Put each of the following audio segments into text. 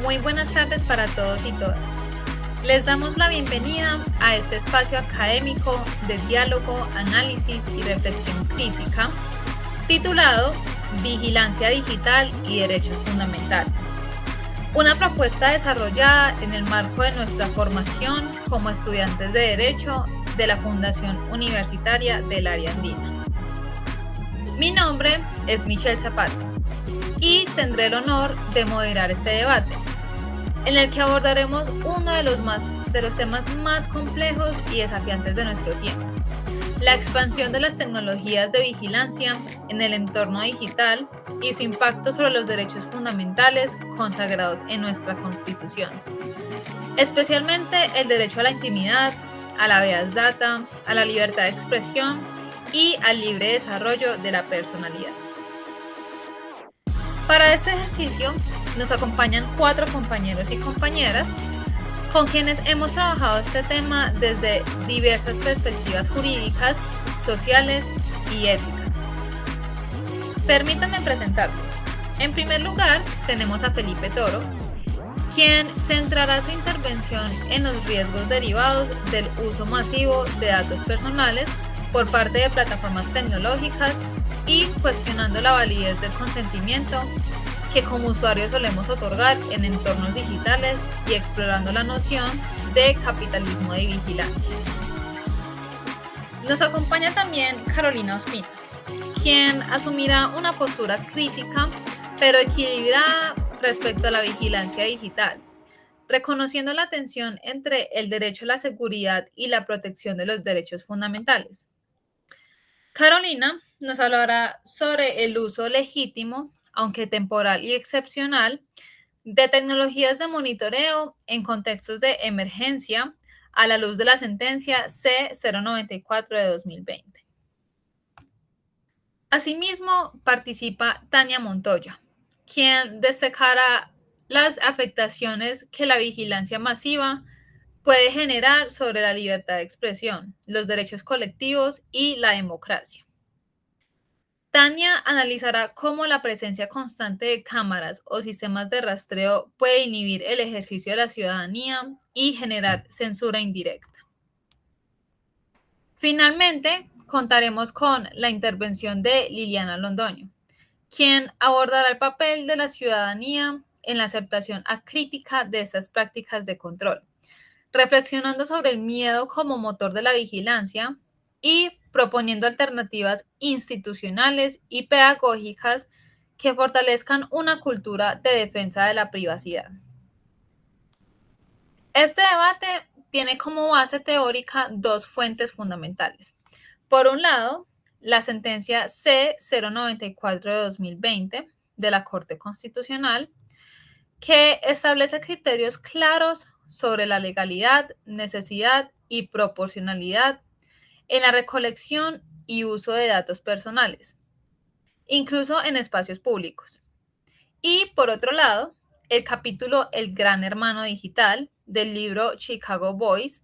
Muy buenas tardes para todos y todas. Les damos la bienvenida a este espacio académico de diálogo, análisis y reflexión crítica, titulado Vigilancia Digital y Derechos Fundamentales. Una propuesta desarrollada en el marco de nuestra formación como estudiantes de Derecho de la Fundación Universitaria del Área Andina. Mi nombre es Michelle Zapata y tendré el honor de moderar este debate, en el que abordaremos uno de los temas más complejos y desafiantes de nuestro tiempo: la expansión de las tecnologías de vigilancia en el entorno digital y su impacto sobre los derechos fundamentales consagrados en nuestra Constitución, especialmente el derecho a la intimidad, a la habeas data, a la libertad de expresión y al libre desarrollo de la personalidad. Para este ejercicio nos acompañan 4 compañeros y compañeras con quienes hemos trabajado este tema desde diversas perspectivas jurídicas, sociales y éticas. Permítanme presentarlos. En primer lugar, tenemos a Felipe Toro, quien centrará su intervención en los riesgos derivados del uso masivo de datos personales por parte de plataformas tecnológicas y cuestionando la validez del consentimiento que como usuarios solemos otorgar en entornos digitales y explorando la noción de capitalismo de vigilancia. Nos acompaña también Carolina Ospina, quien asumirá una postura crítica pero equilibrada respecto a la vigilancia digital, reconociendo la tensión entre el derecho a la seguridad y la protección de los derechos fundamentales. Carolina nos hablará sobre el uso legítimo, aunque temporal y excepcional, de tecnologías de monitoreo en contextos de emergencia a la luz de la sentencia C-094 de 2020. Asimismo, participa Tania Montoya, quien destacará las afectaciones que la vigilancia masiva puede generar sobre la libertad de expresión, los derechos colectivos y la democracia. Tania analizará cómo la presencia constante de cámaras o sistemas de rastreo puede inhibir el ejercicio de la ciudadanía y generar censura indirecta. Finalmente, contaremos con la intervención de Liliana Londoño, quien abordará el papel de la ciudadanía en la aceptación acrítica de estas prácticas de control, reflexionando sobre el miedo como motor de la vigilancia y proponiendo alternativas institucionales y pedagógicas que fortalezcan una cultura de defensa de la privacidad. Este debate tiene como base teórica 2 fuentes fundamentales. Por un lado, la sentencia C-094 de 2020 de la Corte Constitucional, que establece criterios claros sobre la legalidad, necesidad y proporcionalidad en la recolección y uso de datos personales, incluso en espacios públicos. Y por otro lado, el capítulo El Gran Hermano Digital del libro Chicago Boys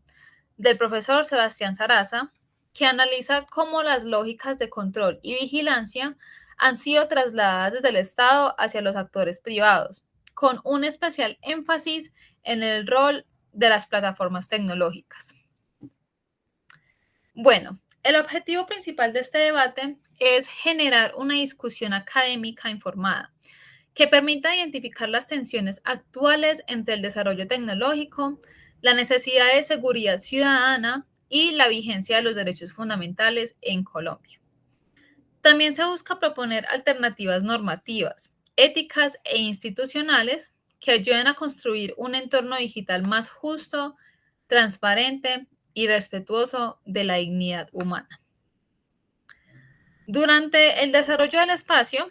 del profesor Sebastián Sarasa, que analiza cómo las lógicas de control y vigilancia han sido trasladadas desde el Estado hacia los actores privados, con un especial énfasis en el rol de las plataformas tecnológicas. Bueno, el objetivo principal de este debate es generar una discusión académica informada que permita identificar las tensiones actuales entre el desarrollo tecnológico, la necesidad de seguridad ciudadana y la vigencia de los derechos fundamentales en Colombia. También se busca proponer alternativas normativas, éticas e institucionales que ayuden a construir un entorno digital más justo, transparente y respetuoso de la dignidad humana. Durante el desarrollo del espacio,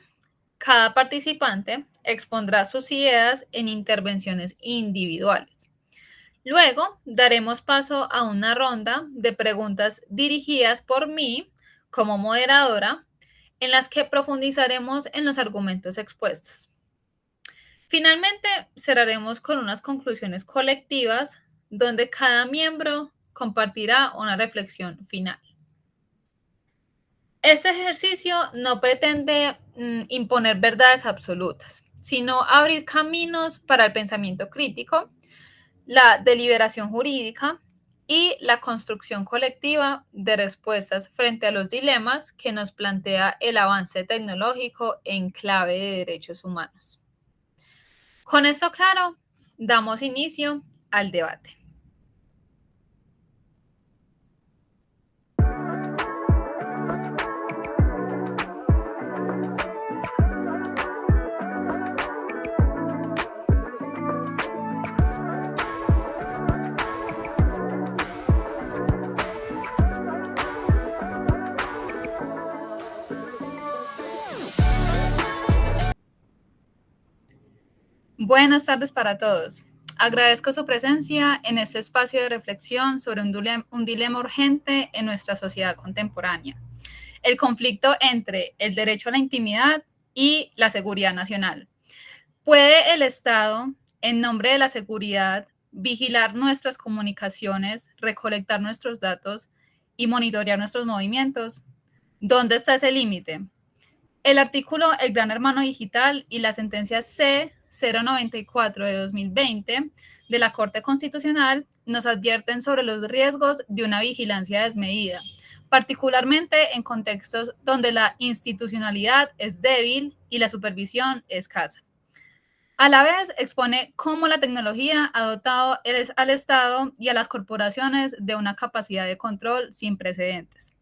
cada participante expondrá sus ideas en intervenciones individuales. Luego daremos paso a una ronda de preguntas dirigidas por mí como moderadora, en las que profundizaremos en los argumentos expuestos. Finalmente, cerraremos con unas conclusiones colectivas donde cada miembro compartirá una reflexión final. Este ejercicio no pretende imponer verdades absolutas, sino abrir caminos para el pensamiento crítico, la deliberación jurídica y la construcción colectiva de respuestas frente a los dilemas que nos plantea el avance tecnológico en clave de derechos humanos. Con esto claro, damos inicio al debate. Buenas tardes para todos. Agradezco su presencia en este espacio de reflexión sobre un dilema urgente en nuestra sociedad contemporánea: el conflicto entre el derecho a la intimidad y la seguridad nacional. ¿Puede el Estado, en nombre de la seguridad, vigilar nuestras comunicaciones, recolectar nuestros datos y monitorear nuestros movimientos? ¿Dónde está ese límite? El artículo El Gran Hermano Digital y la sentencia C-094 de 2020 de la Corte Constitucional nos advierten sobre los riesgos de una vigilancia desmedida, particularmente en contextos donde la institucionalidad es débil y la supervisión escasa. A la vez, expone cómo la tecnología ha dotado al Estado y a las corporaciones de una capacidad de control sin precedentes.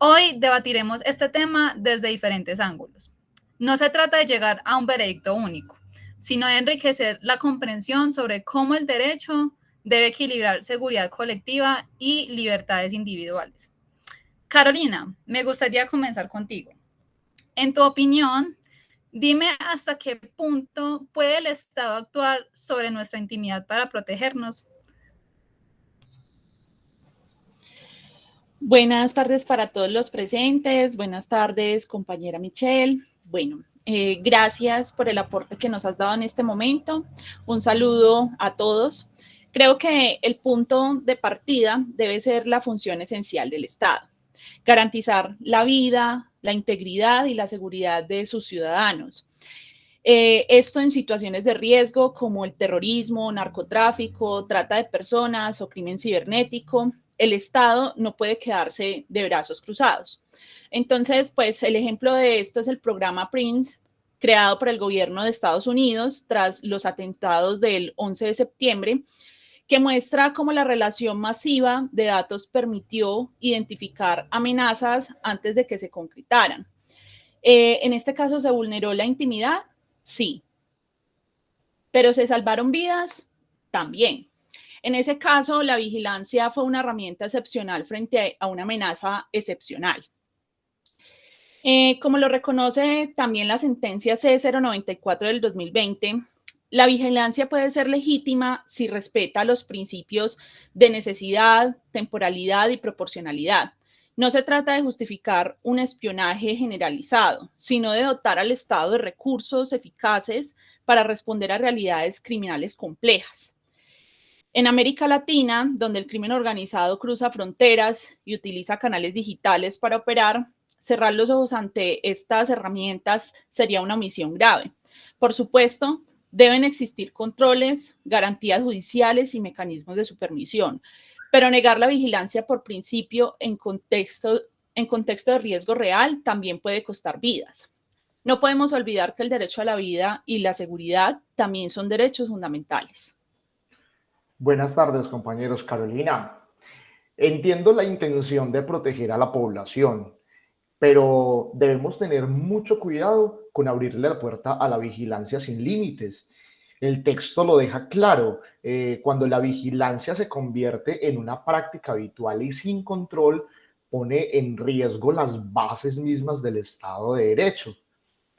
Hoy debatiremos este tema desde diferentes ángulos. No se trata de llegar a un veredicto único, sino de enriquecer la comprensión sobre cómo el derecho debe equilibrar seguridad colectiva y libertades individuales. Carolina, me gustaría comenzar contigo. En tu opinión, dime hasta qué punto puede el Estado actuar sobre nuestra intimidad para protegernos. Buenas tardes para todos los presentes. Buenas tardes, compañera Michelle. Bueno, gracias por el aporte que nos has dado en este momento. Un saludo a todos. Creo que el punto de partida debe ser la función esencial del Estado: garantizar la vida, la integridad y la seguridad de sus ciudadanos. Esto en situaciones de riesgo como el terrorismo, narcotráfico, trata de personas o crimen cibernético. El Estado no puede quedarse de brazos cruzados. Entonces, pues el ejemplo de esto es el programa PRINCE, creado por el gobierno de Estados Unidos tras los atentados del 11 de septiembre, que muestra cómo la relación masiva de datos permitió identificar amenazas antes de que se concretaran. En este caso, ¿se vulneró la intimidad? Sí. ¿Pero se salvaron vidas? También. En ese caso, la vigilancia fue una herramienta excepcional frente a una amenaza excepcional. Como lo reconoce también la sentencia C-094 del 2020, la vigilancia puede ser legítima si respeta los principios de necesidad, temporalidad y proporcionalidad. No se trata de justificar un espionaje generalizado, sino de dotar al Estado de recursos eficaces para responder a realidades criminales complejas. En América Latina, donde el crimen organizado cruza fronteras y utiliza canales digitales para operar, cerrar los ojos ante estas herramientas sería una omisión grave. Por supuesto, deben existir controles, garantías judiciales y mecanismos de supervisión, pero negar la vigilancia por principio en contexto de riesgo real también puede costar vidas. No podemos olvidar que el derecho a la vida y la seguridad también son derechos fundamentales. Buenas tardes, compañeros. Carolina, entiendo la intención de proteger a la población, pero debemos tener mucho cuidado con abrirle la puerta a la vigilancia sin límites. El texto lo deja claro: cuando la vigilancia se convierte en una práctica habitual y sin control, pone en riesgo las bases mismas del Estado de Derecho.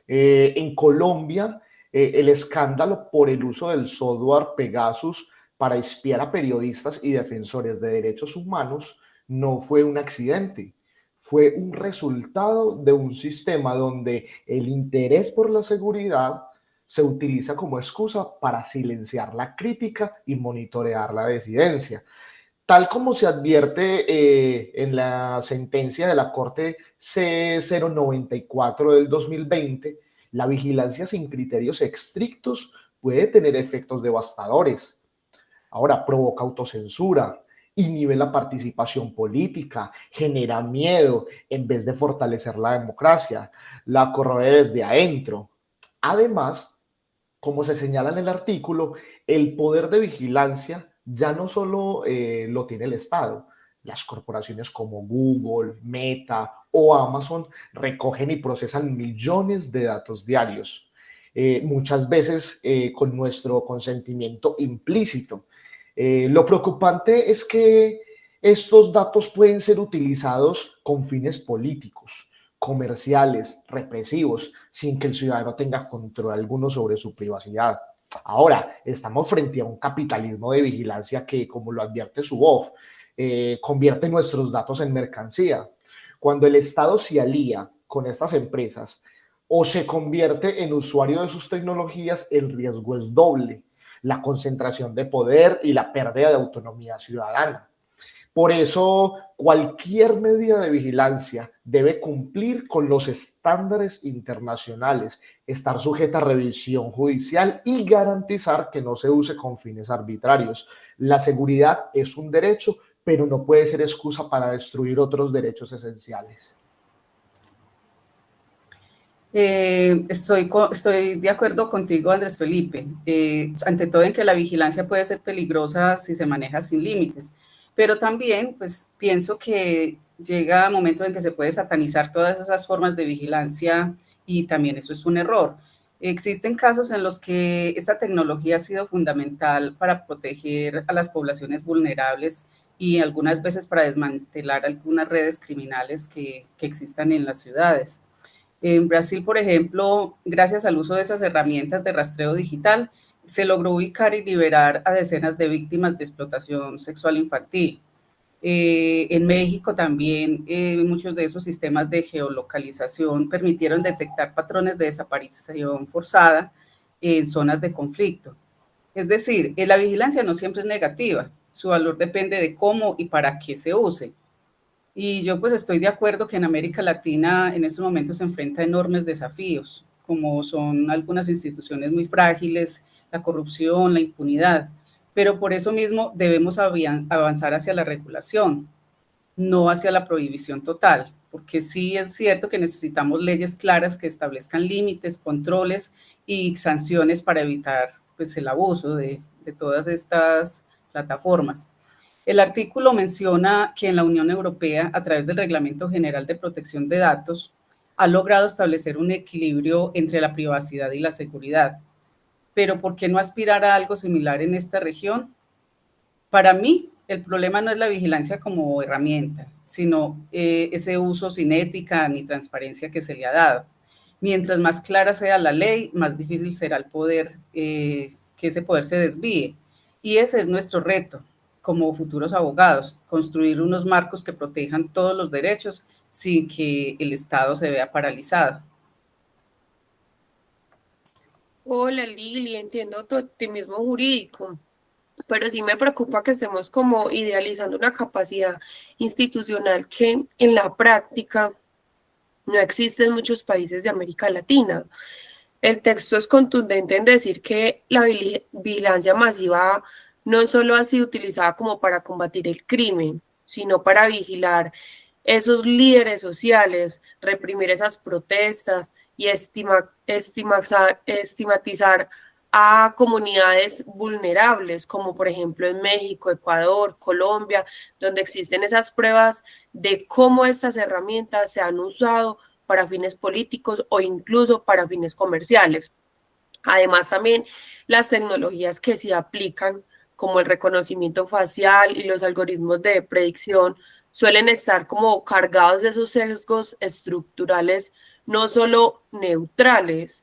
En Colombia, el escándalo por el uso del software Pegasus para espiar a periodistas y defensores de derechos humanos no fue un accidente, fue un resultado de un sistema donde el interés por la seguridad se utiliza como excusa para silenciar la crítica y monitorear la disidencia. Tal como se advierte en la sentencia de la Corte C-094 del 2020, La vigilancia sin criterios estrictos puede tener efectos devastadores. Ahora, provoca autocensura, inhibe la participación política, genera miedo en vez de fortalecer la democracia, la corroe desde adentro. Además, como se señala en el artículo, el poder de vigilancia ya no solo lo tiene el Estado. Las corporaciones como Google, Meta o Amazon recogen y procesan millones de datos diarios, muchas veces con nuestro consentimiento implícito. Lo preocupante es que estos datos pueden ser utilizados con fines políticos, comerciales, represivos, sin que el ciudadano tenga control alguno sobre su privacidad. Ahora, estamos frente a un capitalismo de vigilancia que, como lo advierte su voz, convierte nuestros datos en mercancía. Cuando el Estado se alía con estas empresas o se convierte en usuario de sus tecnologías, el riesgo es doble: la concentración de poder y la pérdida de autonomía ciudadana. Por eso, cualquier medida de vigilancia debe cumplir con los estándares internacionales, estar sujeta a revisión judicial y garantizar que no se use con fines arbitrarios. La seguridad es un derecho, pero no puede ser excusa para destruir otros derechos esenciales. Estoy de acuerdo contigo, Andrés Felipe. Ante todo, en que la vigilancia puede ser peligrosa si se maneja sin límites, pero también pues pienso que llega un momento en que se puede satanizar todas esas formas de vigilancia, y también eso es un error. Existen casos en los que esta tecnología ha sido fundamental para proteger a las poblaciones vulnerables y algunas veces para desmantelar algunas redes criminales que existan en las ciudades. En Brasil, por ejemplo, gracias al uso de esas herramientas de rastreo digital, se logró ubicar y liberar a decenas de víctimas de explotación sexual infantil. En México también muchos de esos sistemas de geolocalización permitieron detectar patrones de desaparición forzada en zonas de conflicto. Es decir, la vigilancia no siempre es negativa, su valor depende de cómo y para qué se use. Y yo pues estoy de acuerdo que en América Latina en estos momentos se enfrenta a enormes desafíos, como son algunas instituciones muy frágiles, la corrupción, la impunidad, pero por eso mismo debemos avanzar hacia la regulación, no hacia la prohibición total, porque sí es cierto que necesitamos leyes claras que establezcan límites, controles y sanciones para evitar pues el abuso de todas estas plataformas. El artículo menciona que en la Unión Europea, a través del Reglamento General de Protección de Datos, ha logrado establecer un equilibrio entre la privacidad y la seguridad. Pero ¿por qué no aspirar a algo similar en esta región? Para mí, el problema no es la vigilancia como herramienta, sino ese uso sin ética ni transparencia que se le ha dado. Mientras más clara sea la ley, más difícil será el poder, que ese poder se desvíe. Y ese es nuestro reto como futuros abogados, construir unos marcos que protejan todos los derechos sin que el Estado se vea paralizado. Hola Lili, entiendo tu optimismo jurídico, pero sí me preocupa que estemos como idealizando una capacidad institucional que en la práctica no existe en muchos países de América Latina. El texto es contundente en decir que la vigilancia masiva no solo ha sido utilizada como para combatir el crimen, sino para vigilar esos líderes sociales, reprimir esas protestas y estigmatizar a comunidades vulnerables, como por ejemplo en México, Ecuador, Colombia, donde existen esas pruebas de cómo estas herramientas se han usado para fines políticos o incluso para fines comerciales. Además, también las tecnologías que se aplican, como el reconocimiento facial y los algoritmos de predicción, suelen estar como cargados de esos sesgos estructurales, no solo neutrales.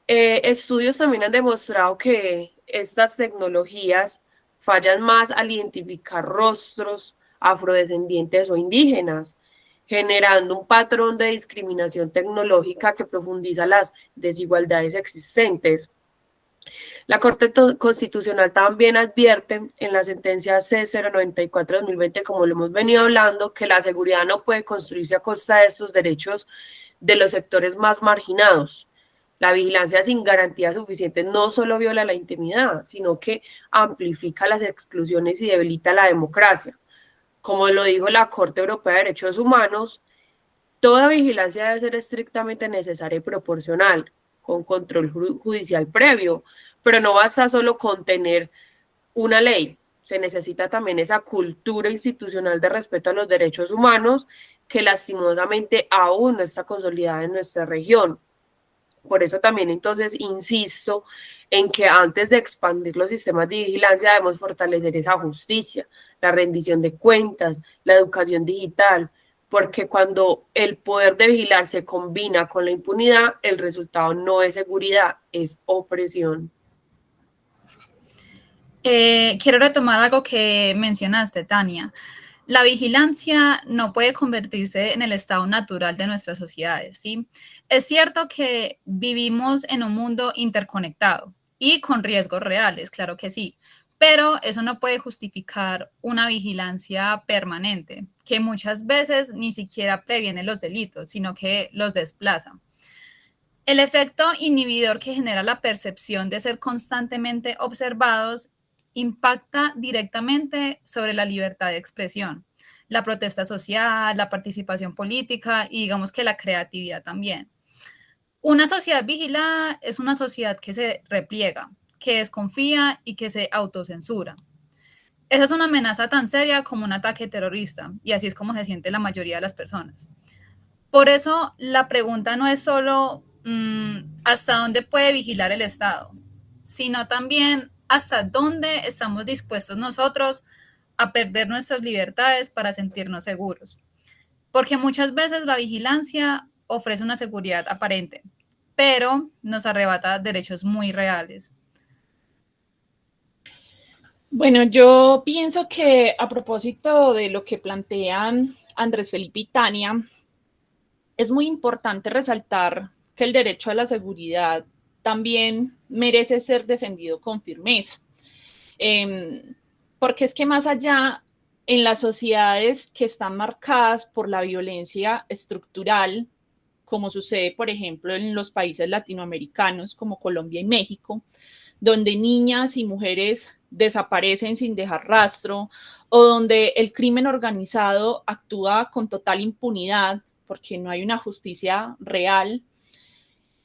Estudios también han demostrado que estas tecnologías fallan más al identificar rostros afrodescendientes o indígenas, generando un patrón de discriminación tecnológica que profundiza las desigualdades existentes. La Corte Constitucional también advierte en la sentencia C-094-2020, como lo hemos venido hablando, que la seguridad no puede construirse a costa de estos derechos de los sectores más marginados. La vigilancia sin garantías suficientes no solo viola la intimidad, sino que amplifica las exclusiones y debilita la democracia. Como lo dijo la Corte Europea de Derechos Humanos, toda vigilancia debe ser estrictamente necesaria y proporcional, con control judicial previo, pero no basta solo con tener una ley, se necesita también esa cultura institucional de respeto a los derechos humanos que lastimosamente aún no está consolidada en nuestra región. Por eso también entonces insisto en que antes de expandir los sistemas de vigilancia debemos fortalecer esa justicia, la rendición de cuentas, la educación digital, porque cuando el poder de vigilar se combina con la impunidad, el resultado no es seguridad, es opresión. Quiero retomar algo que mencionaste, Tania. La vigilancia no puede convertirse en el estado natural de nuestras sociedades, ¿sí? Es cierto que vivimos en un mundo interconectado y con riesgos reales, claro que sí, pero eso no puede justificar una vigilancia permanente, que muchas veces ni siquiera previene los delitos, sino que los desplaza. El efecto inhibidor que genera la percepción de ser constantemente observados impacta directamente sobre la libertad de expresión, la protesta social, la participación política y digamos que la creatividad también. Una sociedad vigilada es una sociedad que se repliega, que desconfía y que se autocensura. Esa es una amenaza tan seria como un ataque terrorista y así es como se siente la mayoría de las personas. Por eso la pregunta no es solo hasta dónde puede vigilar el Estado, sino también hasta dónde estamos dispuestos nosotros a perder nuestras libertades para sentirnos seguros. Porque muchas veces la vigilancia ofrece una seguridad aparente, pero nos arrebata derechos muy reales. Bueno, yo pienso que a propósito de lo que plantean Andrés Felipe y Tania, es muy importante resaltar que el derecho a la seguridad también merece ser defendido con firmeza. Porque es que más allá, en las sociedades que están marcadas por la violencia estructural, como sucede, por ejemplo, en los países latinoamericanos como Colombia y México, donde niñas y mujeres desaparecen sin dejar rastro, o donde el crimen organizado actúa con total impunidad porque no hay una justicia real,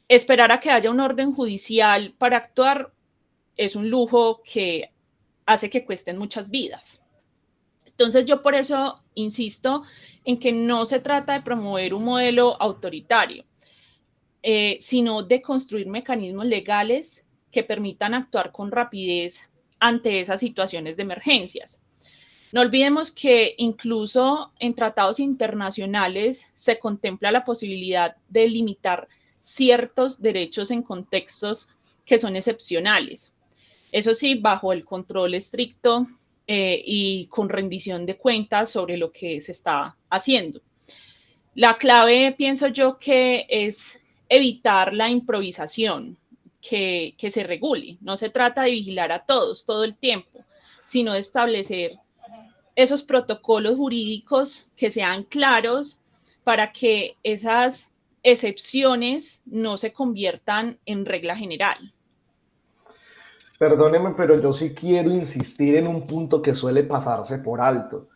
esperar a que haya un orden judicial para actuar es un lujo que hace que cuesten muchas vidas. Entonces yo por eso insisto en que no se trata de promover un modelo autoritario, sino de construir mecanismos legales que permitan actuar con rapidez ante esas situaciones de emergencias. No olvidemos que incluso en tratados internacionales se contempla la posibilidad de limitar ciertos derechos en contextos que son excepcionales. Eso sí, bajo el control estricto y con rendición de cuentas sobre lo que se está haciendo. La clave, pienso yo, que es evitar la improvisación, que se regule. No se trata de vigilar a todos todo el tiempo, sino de establecer esos protocolos jurídicos que sean claros para que esas excepciones no se conviertan en regla general. Perdóneme, pero yo sí quiero insistir en un punto que suele pasarse por alto.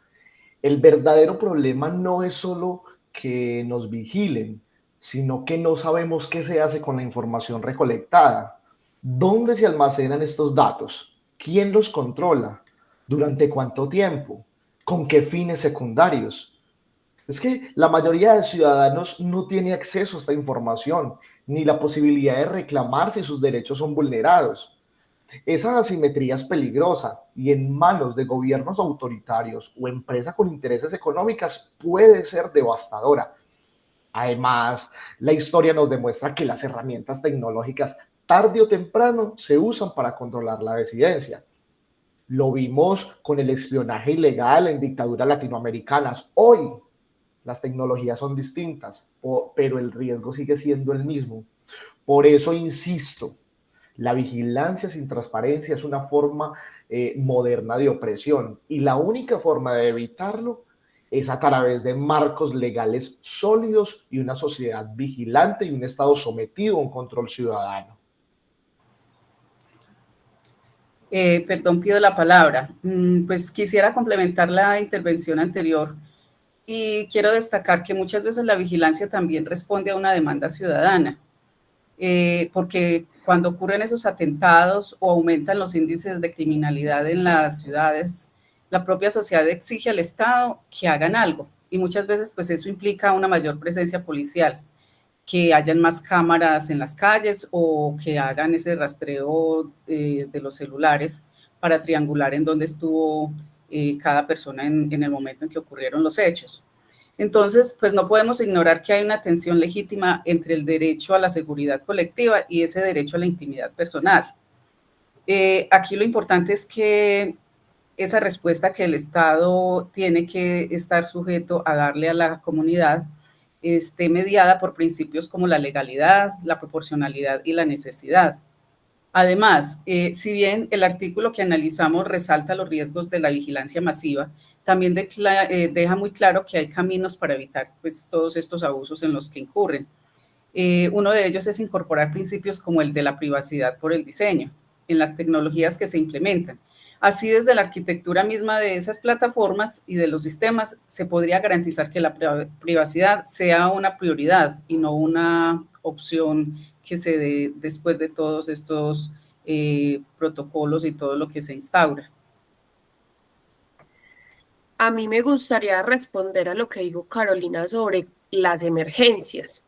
El verdadero problema no es solo que nos vigilen, sino que no sabemos qué se hace con la información recolectada. ¿Dónde se almacenan estos datos? ¿Quién los controla? ¿Durante cuánto tiempo? ¿Con qué fines secundarios? Es que la mayoría de ciudadanos no tiene acceso a esta información, ni la posibilidad de reclamar si sus derechos son vulnerados. Esa asimetría es peligrosa y en manos de gobiernos autoritarios o empresas con intereses económicas puede ser devastadora. Además, la historia nos demuestra que las herramientas tecnológicas tarde o temprano se usan para controlar la disidencia. Lo vimos con el espionaje ilegal en dictaduras latinoamericanas. Hoy las tecnologías son distintas, pero el riesgo sigue siendo el mismo. Por eso insisto, la vigilancia sin transparencia es una forma moderna de opresión y la única forma de evitarlo es a través de marcos legales sólidos y una sociedad vigilante y un Estado sometido a un control ciudadano. Perdón, pido la palabra. Pues quisiera complementar la intervención anterior y quiero destacar que muchas veces la vigilancia también responde a una demanda ciudadana, porque cuando ocurren esos atentados o aumentan los índices de criminalidad en las ciudades, la propia sociedad exige al Estado que hagan algo y muchas veces pues eso implica una mayor presencia policial, que hayan más cámaras en las calles o que hagan ese rastreo de los celulares para triangular en dónde estuvo cada persona en el momento en que ocurrieron los hechos. Entonces, pues no podemos ignorar que hay una tensión legítima entre el derecho a la seguridad colectiva y ese derecho a la intimidad personal. Aquí lo importante es que esa respuesta que el Estado tiene que estar sujeto a darle a la comunidad esté mediada por principios como la legalidad, la proporcionalidad y la necesidad. Además, si bien el artículo que analizamos resalta los riesgos de la vigilancia masiva, también deja muy claro que hay caminos para evitar pues, todos estos abusos en los que incurren. Uno de ellos es incorporar principios como el de la privacidad por el diseño en las tecnologías que se implementan. Así, desde la arquitectura misma de esas plataformas y de los sistemas, se podría garantizar que la privacidad sea una prioridad y no una opción que se dé después de todos estos protocolos y todo lo que se instaura. A mí me gustaría responder a lo que dijo Carolina sobre las emergencias.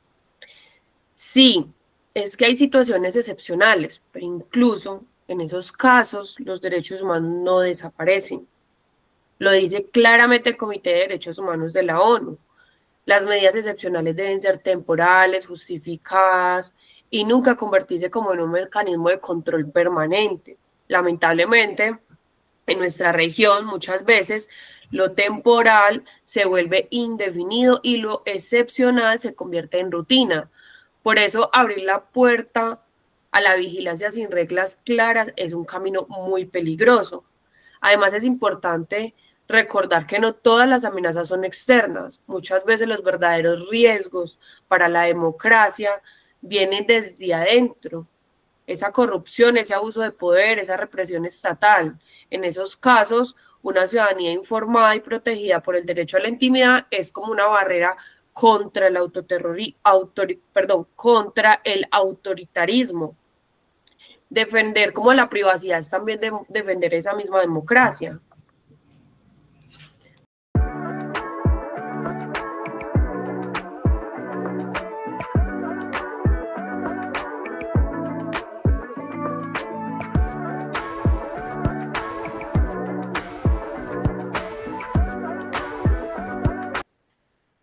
Sí, es que hay situaciones excepcionales, pero incluso en esos casos los derechos humanos no desaparecen. Lo dice claramente el Comité de Derechos Humanos de la ONU. Las medidas excepcionales deben ser temporales, justificadas y nunca convertirse como en un mecanismo de control permanente. Lamentablemente, en nuestra región muchas veces lo temporal se vuelve indefinido y lo excepcional se convierte en rutina. Por eso abrir la puerta a la vigilancia sin reglas claras es un camino muy peligroso. Además, es importante recordar que no todas las amenazas son externas. Muchas veces los verdaderos riesgos para la democracia vienen desde adentro. Esa corrupción, ese abuso de poder, esa represión estatal. En esos casos, una ciudadanía informada y protegida por el derecho a la intimidad es como una barrera contra el contra el autoritarismo. Defender como la privacidad es también defender esa misma democracia.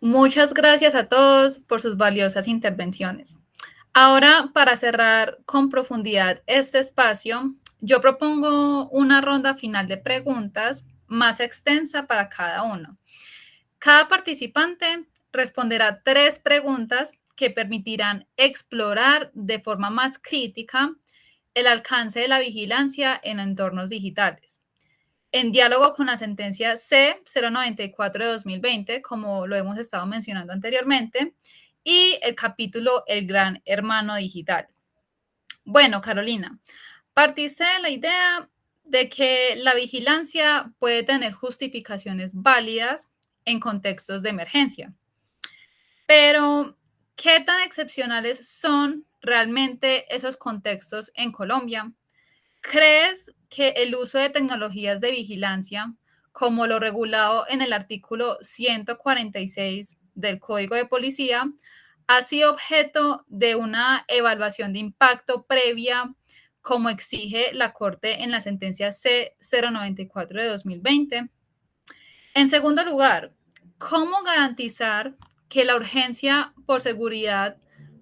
Muchas gracias a todos por sus valiosas intervenciones. Ahora, para cerrar con profundidad este espacio, yo propongo una ronda final de preguntas más extensa para cada uno. Cada participante responderá 3 preguntas que permitirán explorar de forma más crítica el alcance de la vigilancia en entornos digitales. En diálogo con la sentencia C-094 de 2020, como lo hemos estado mencionando anteriormente, y el capítulo El Gran Hermano Digital. Bueno, Carolina, partiste de la idea de que la vigilancia puede tener justificaciones válidas en contextos de emergencia. Pero, ¿qué tan excepcionales son realmente esos contextos en Colombia? ¿Crees que el uso de tecnologías de vigilancia, como lo regulado en el artículo 146 del Código de Policía, ha sido objeto de una evaluación de impacto previa, como exige la Corte en la sentencia C-094 de 2020? En segundo lugar, ¿cómo garantizar que la urgencia por seguridad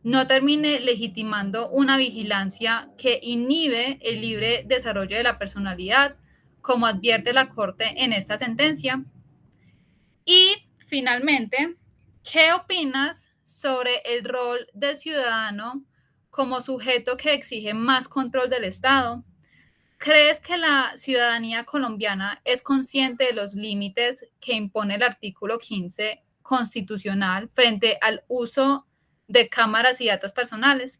no termine legitimando una vigilancia que inhibe el libre desarrollo de la personalidad, como advierte la Corte en esta sentencia? Y finalmente, ¿qué opinas sobre el rol del ciudadano como sujeto que exige más control del Estado? ¿crees que la ciudadanía colombiana es consciente de los límites que impone el artículo 15 constitucional frente al uso de cámaras y datos personales?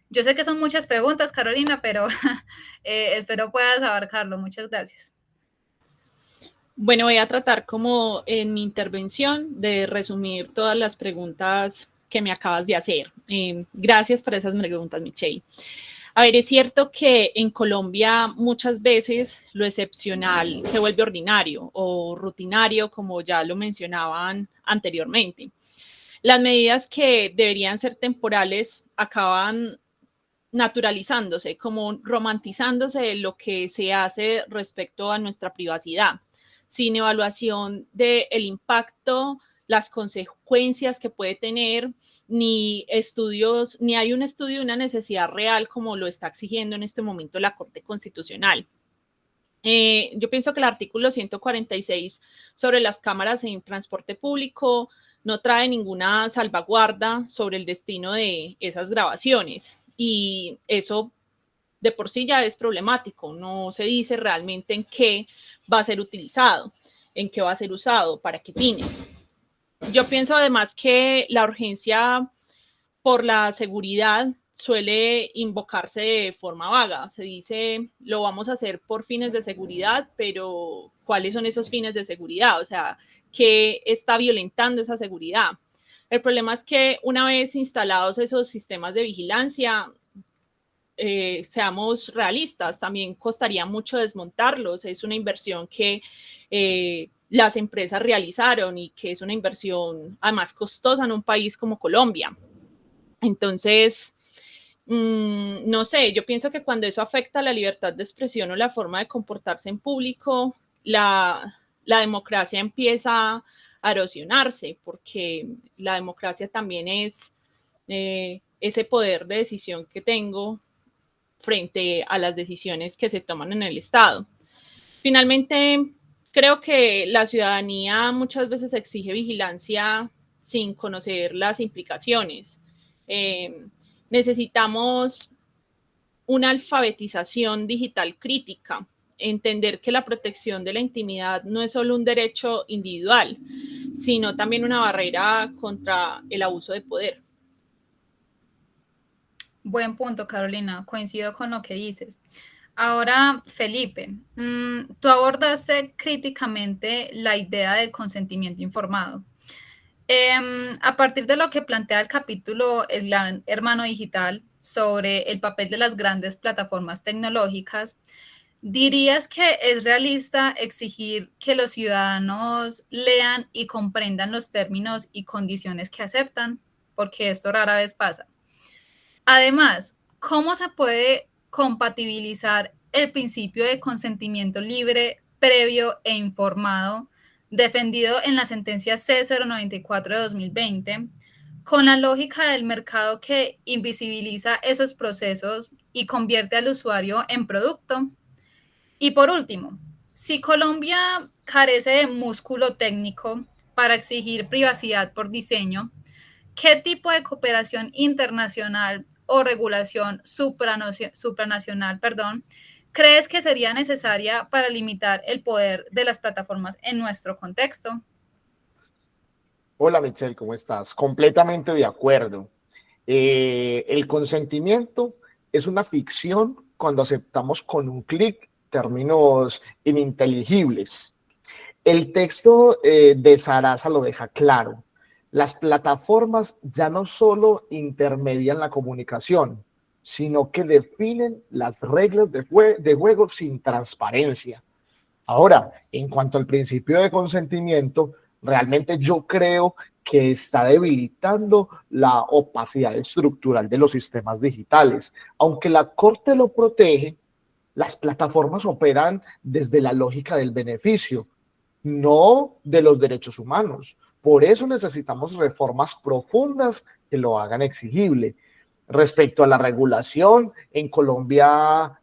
Yo sé que son muchas preguntas, Carolina, pero espero puedas abarcarlo. Muchas gracias. Bueno, voy a tratar como en mi intervención de resumir todas las preguntas que me acabas de hacer. Gracias por esas preguntas, Michelle. A ver, es cierto que en Colombia muchas veces lo excepcional se vuelve ordinario o rutinario, como ya lo mencionaban anteriormente. Las medidas que deberían ser temporales acaban naturalizándose, como romantizándose lo que se hace respecto a nuestra privacidad, sin evaluación del impacto, las consecuencias que puede tener, ni estudios, ni hay un estudio de una necesidad real como lo está exigiendo en este momento la Corte Constitucional. Yo pienso que el artículo 146 sobre las cámaras en transporte público no trae ninguna salvaguarda sobre el destino de esas grabaciones y eso de por sí ya es problemático, no se dice realmente en qué va a ser utilizado, en qué va a ser usado, para qué fines. Yo pienso además que la urgencia por la seguridad suele invocarse de forma vaga. Se dice, lo vamos a hacer por fines de seguridad, pero ¿cuáles son esos fines de seguridad? O sea, ¿qué está violentando esa seguridad? El problema es que una vez instalados esos sistemas de vigilancia, seamos realistas, también costaría mucho desmontarlos. Es una inversión que las empresas realizaron y que es una inversión además costosa en un país como Colombia. Entonces, no sé, yo pienso que cuando eso afecta la libertad de expresión o la forma de comportarse en público, la democracia empieza a erosionarse, porque la democracia también es ese poder de decisión que tengo frente a las decisiones que se toman en el Estado. Finalmente, creo que la ciudadanía muchas veces exige vigilancia sin conocer las implicaciones. Necesitamos una alfabetización digital crítica, entender que la protección de la intimidad no es solo un derecho individual, sino también una barrera contra el abuso de poder. Buen punto, Carolina. Coincido con lo que dices. Ahora, Felipe, tú abordaste críticamente la idea del consentimiento informado. A partir de lo que plantea el capítulo El Gran Hermano Digital sobre el papel de las grandes plataformas tecnológicas, ¿dirías que es realista exigir que los ciudadanos lean y comprendan los términos y condiciones que aceptan? Porque esto rara vez pasa. Además, ¿cómo se puede compatibilizar el principio de consentimiento libre, previo e informado defendido en la sentencia C094 de 2020 con la lógica del mercado que invisibiliza esos procesos y convierte al usuario en producto? Y por último, si Colombia carece de músculo técnico para exigir privacidad por diseño, ¿qué tipo de cooperación internacional o regulación supranacional, crees que sería necesaria para limitar el poder de las plataformas en nuestro contexto? Hola Michelle, ¿cómo estás? Completamente de acuerdo. El consentimiento es una ficción cuando aceptamos con un clic términos ininteligibles. El texto de Sarasa lo deja claro. Las plataformas ya no solo intermedian la comunicación, sino que definen las reglas de juego sin transparencia. Ahora, en cuanto al principio de consentimiento, realmente yo creo que está debilitando la opacidad estructural de los sistemas digitales. Aunque la Corte lo protege, las plataformas operan desde la lógica del beneficio, no de los derechos humanos. Por eso necesitamos reformas profundas que lo hagan exigible. Respecto a la regulación, en Colombia,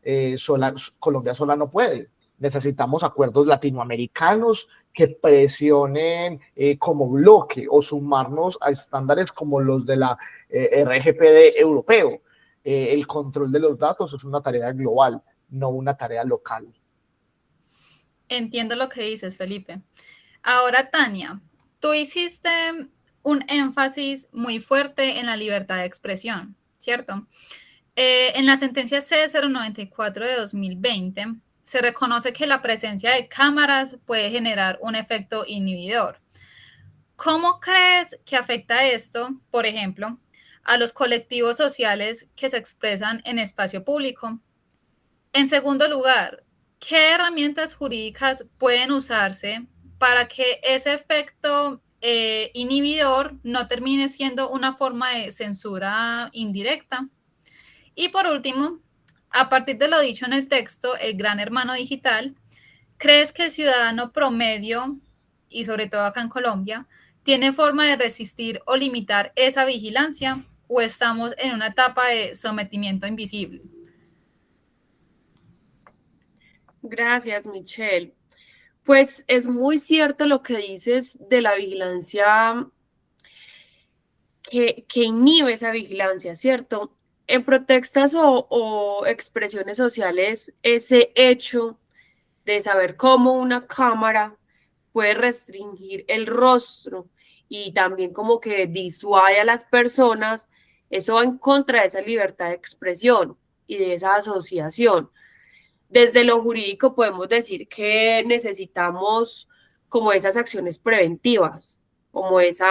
Colombia sola no puede. Necesitamos acuerdos latinoamericanos que presionen como bloque o sumarnos a estándares como los de la RGPD europeo. El control de los datos es una tarea global. no una tarea local. Entiendo lo que dices, Felipe. Ahora, Tania, tú hiciste un énfasis muy fuerte en la libertad de expresión, ¿cierto? En la sentencia C094 de 2020 se reconoce que la presencia de cámaras puede generar un efecto inhibidor. ¿Cómo crees que afecta esto, por ejemplo, a los colectivos sociales que se expresan en espacio público? En segundo lugar, ¿qué herramientas jurídicas pueden usarse para que ese efecto inhibidor no termine siendo una forma de censura indirecta? Y por último, a partir de lo dicho en el texto, el Gran Hermano Digital, ¿crees que el ciudadano promedio, y sobre todo acá en Colombia, tiene forma de resistir o limitar esa vigilancia, o estamos en una etapa de sometimiento invisible? Gracias, Michelle. Pues es muy cierto lo que dices de la vigilancia, que inhibe esa vigilancia, ¿cierto? En protestas o expresiones sociales, ese hecho de saber cómo una cámara puede restringir el rostro y también como que disuade a las personas, eso va en contra de esa libertad de expresión y de esa asociación. Desde lo jurídico podemos decir que necesitamos como esas acciones preventivas, como esa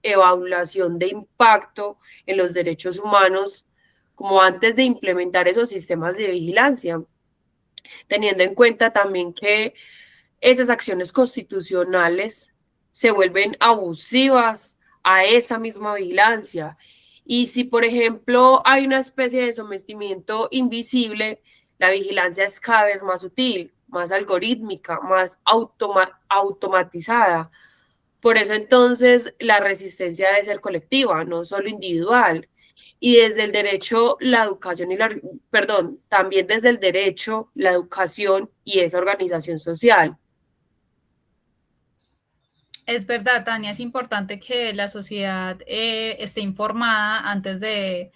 evaluación de impacto en los derechos humanos, como antes de implementar esos sistemas de vigilancia, teniendo en cuenta también que esas acciones constitucionales se vuelven abusivas a esa misma vigilancia. Y si, por ejemplo, hay una especie de sometimiento invisible, la vigilancia es cada vez más sutil, más algorítmica, más automatizada. Por eso entonces la resistencia debe ser colectiva, no solo individual. Y desde el derecho, la educación y también desde el derecho, la educación y esa organización social. Es verdad, Tania, es importante que la sociedad esté informada antes de,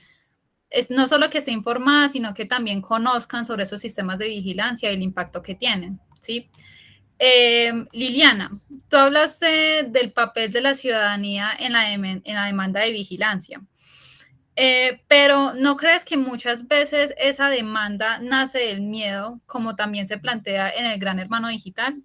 no solo que esté informada, sino que también conozcan sobre esos sistemas de vigilancia y el impacto que tienen, ¿sí? Liliana, tú hablaste del papel de la ciudadanía en la demanda de vigilancia, pero ¿no crees que muchas veces esa demanda nace del miedo, como también se plantea en el Gran Hermano Digital?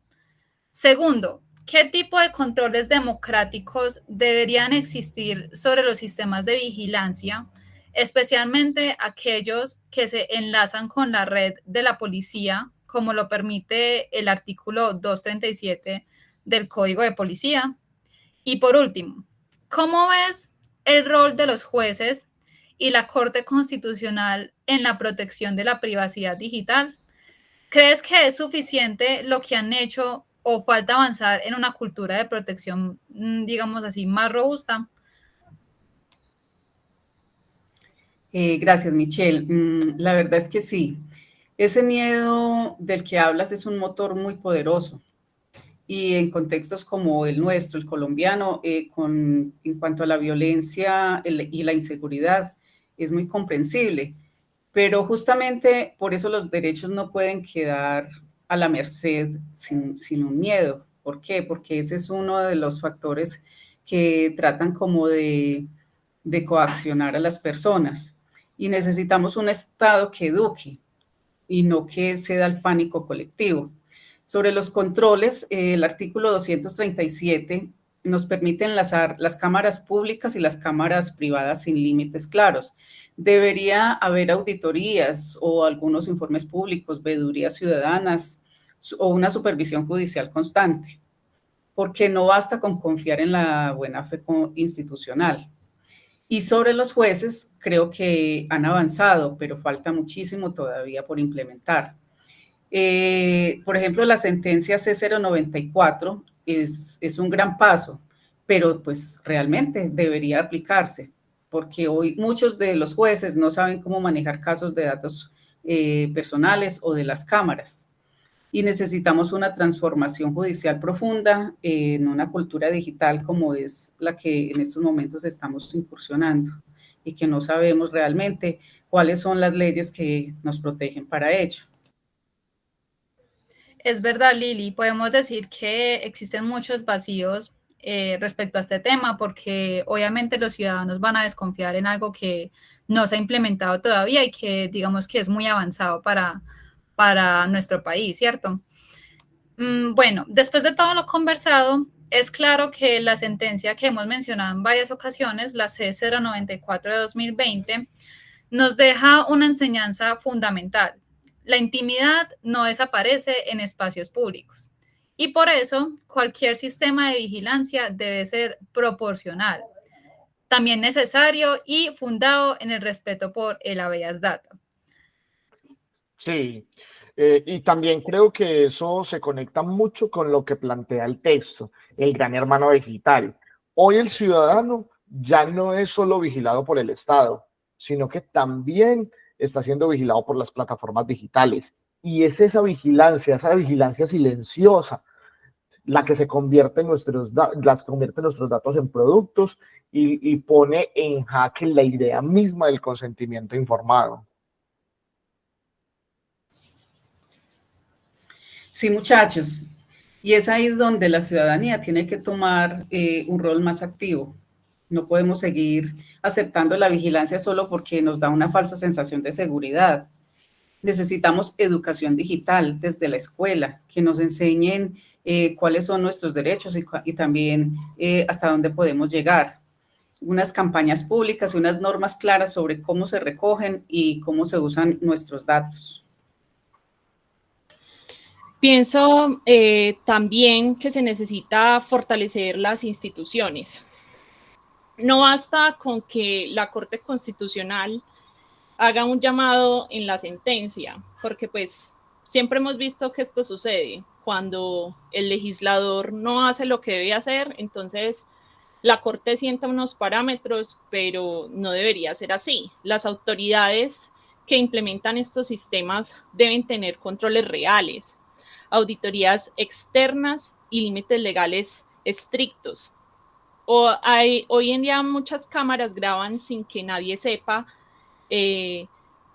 Segundo, ¿qué tipo de controles democráticos deberían existir sobre los sistemas de vigilancia, especialmente aquellos que se enlazan con la red de la policía, como lo permite el artículo 237 del Código de Policía? Y por último, ¿cómo ves el rol de los jueces y la Corte Constitucional en la protección de la privacidad digital? ¿Crees que es suficiente lo que han hecho o falta avanzar en una cultura de protección, digamos así, más robusta? Gracias, Michelle. La verdad es que sí. Ese miedo del que hablas es un motor muy poderoso. Y en contextos como el nuestro, el colombiano, en cuanto a la violencia y la inseguridad, es muy comprensible. Pero justamente por eso los derechos no pueden quedar a la merced sin un miedo. ¿Por qué? Porque ese es uno de los factores que tratan como de coaccionar a las personas. Y necesitamos un Estado que eduque y no que ceda al pánico colectivo. Sobre los controles, el artículo 237 nos permite enlazar las cámaras públicas y las cámaras privadas sin límites claros. Debería haber auditorías o algunos informes públicos, veedurías ciudadanas o una supervisión judicial constante, porque no basta con confiar en la buena fe institucional. Y sobre los jueces, creo que han avanzado, pero falta muchísimo todavía por implementar. Por ejemplo, la sentencia C094 es un gran paso, pero pues realmente debería aplicarse, porque hoy muchos de los jueces no saben cómo manejar casos de datos personales o de las cámaras. Y necesitamos una transformación judicial profunda en una cultura digital como es la que en estos momentos estamos incursionando y que no sabemos realmente cuáles son las leyes que nos protegen para ello. Es verdad, Lili, podemos decir que existen muchos vacíos respecto a este tema porque obviamente los ciudadanos van a desconfiar en algo que no se ha implementado todavía y que digamos que es muy avanzado para nuestro país, ¿cierto? Bueno, después de todo lo conversado, es claro que la sentencia que hemos mencionado en varias ocasiones, la C094 de 2020, nos deja una enseñanza fundamental. La intimidad no desaparece en espacios públicos y por eso cualquier sistema de vigilancia debe ser proporcional, también necesario y fundado en el respeto por el habeas data. Sí, y también creo que eso se conecta mucho con lo que plantea el texto, el gran hermano digital. Hoy el ciudadano ya no es solo vigilado por el Estado, sino que también está siendo vigilado por las plataformas digitales. Y es esa vigilancia silenciosa, la que convierte nuestros datos en productos y pone en jaque la idea misma del consentimiento informado. Sí, muchachos, y es ahí donde la ciudadanía tiene que tomar un rol más activo. No podemos seguir aceptando la vigilancia solo porque nos da una falsa sensación de seguridad. Necesitamos educación digital desde la escuela, que nos enseñen cuáles son nuestros derechos y también hasta dónde podemos llegar. Unas campañas públicas y unas normas claras sobre cómo se recogen y cómo se usan nuestros datos. Pienso también que se necesita fortalecer las instituciones. No basta con que la Corte Constitucional haga un llamado en la sentencia, porque pues siempre hemos visto que esto sucede. Cuando el legislador no hace lo que debe hacer, entonces la Corte sienta unos parámetros, pero no debería ser así. Las autoridades que implementan estos sistemas deben tener controles reales, auditorías externas y límites legales estrictos. Hoy en día muchas cámaras graban sin que nadie sepa qué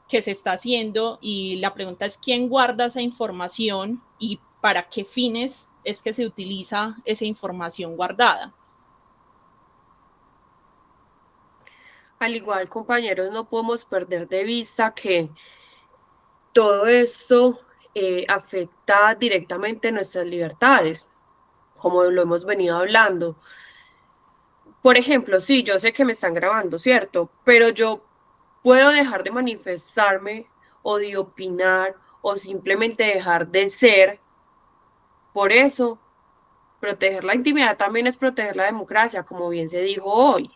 se está haciendo y la pregunta es quién guarda esa información y para qué fines es que se utiliza esa información guardada. Al igual, compañeros, no podemos perder de vista que todo esto afecta directamente nuestras libertades, como lo hemos venido hablando. Por ejemplo, sí, yo sé que me están grabando, ¿cierto? Pero yo puedo dejar de manifestarme o de opinar o simplemente dejar de ser. Por eso, proteger la intimidad también es proteger la democracia, como bien se dijo hoy.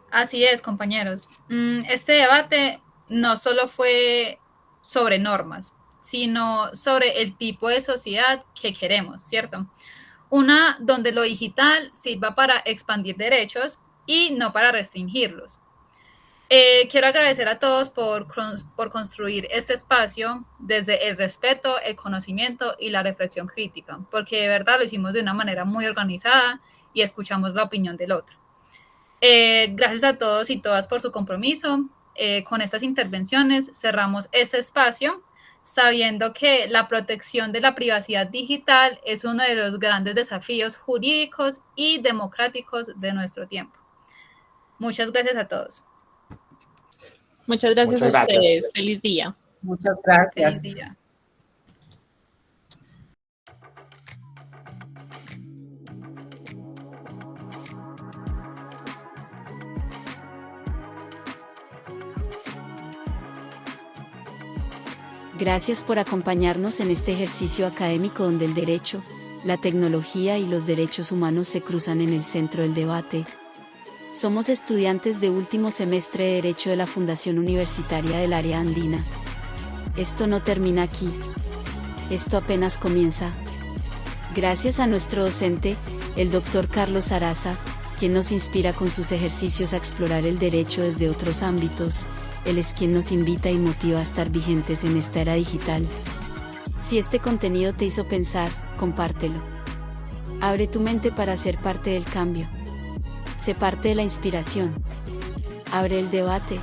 Así es, compañeros. Este debate no solo fue sobre normas, sino sobre el tipo de sociedad que queremos, ¿cierto? Una donde lo digital sirva para expandir derechos y no para restringirlos. Quiero agradecer a todos por construir este espacio desde el respeto, el conocimiento y la reflexión crítica, porque de verdad lo hicimos de una manera muy organizada y escuchamos la opinión del otro. Gracias a todos y todas por su compromiso. Con estas intervenciones cerramos este espacio sabiendo que la protección de la privacidad digital es uno de los grandes desafíos jurídicos y democráticos de nuestro tiempo. Muchas gracias a todos. Muchas gracias a ustedes. Feliz día. Muchas gracias. Feliz día. Gracias por acompañarnos en este ejercicio académico donde el derecho, la tecnología y los derechos humanos se cruzan en el centro del debate. Somos estudiantes de último semestre de Derecho de la Fundación Universitaria del Área Andina. Esto no termina aquí. Esto apenas comienza. Gracias a nuestro docente, el Dr. Carlos Araza, quien nos inspira con sus ejercicios a explorar el derecho desde otros ámbitos. Él es quien nos invita y motiva a estar vigentes en esta era digital. Si este contenido te hizo pensar, compártelo. Abre tu mente para ser parte del cambio. Sé parte de la inspiración. Abre el debate.